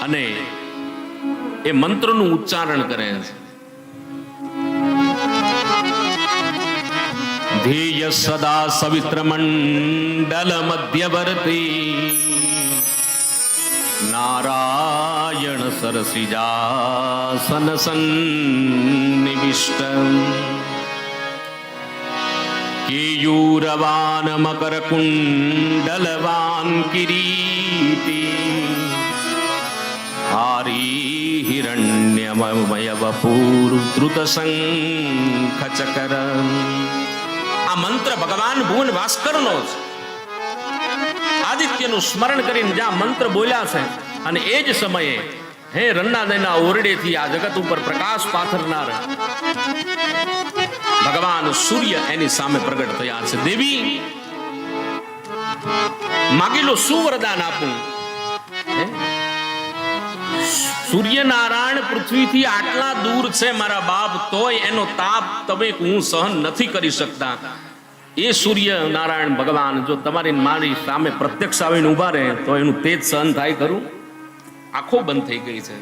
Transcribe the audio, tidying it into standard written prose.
અને એ મંત્રનું ઉચ્ચારણ કરે છે. ધ્યેય સદા સવિત્ર મંડલ મધ્યવર્તી નારાયણ સરસિજાસન સન્નિવિષ્ટ કેયુરવાન મકર કુંડલવાન કિરીટી હારી હિરણ્યમય વપુર ધૃત શંખ ચકર. આ મંત્ર ભગવાન ભુવન ભાસ્કરનો છે. આદિત્યનું સ્મરણ કરીને જ્યાં મંત્ર બોલ્યા છે અને એ જ સમયે હે રન્નાદયના ઓરડેથી આ જગત ઉપર પ્રકાશ પાથરનાર ભગવાન સૂર્ય એની સામે પ્રગટ થયા છે. દેવી માગેલો શું વરદાન આપું? સૂર્યનારાયણ પૃથ્વીથી આટલા દૂર છે મારા બાપ, તોય એનો તાપ તમે હું સહન નથી કરી શકતા. એ સૂર્ય નારાયણ ભગવાન જો તમારી મારી સામે પ્રત્યક્ષ આવીને ઉભા રહે તો એનું તેજ સહન થાય ખરું? આંખો બંધ થઈ ગઈ છે.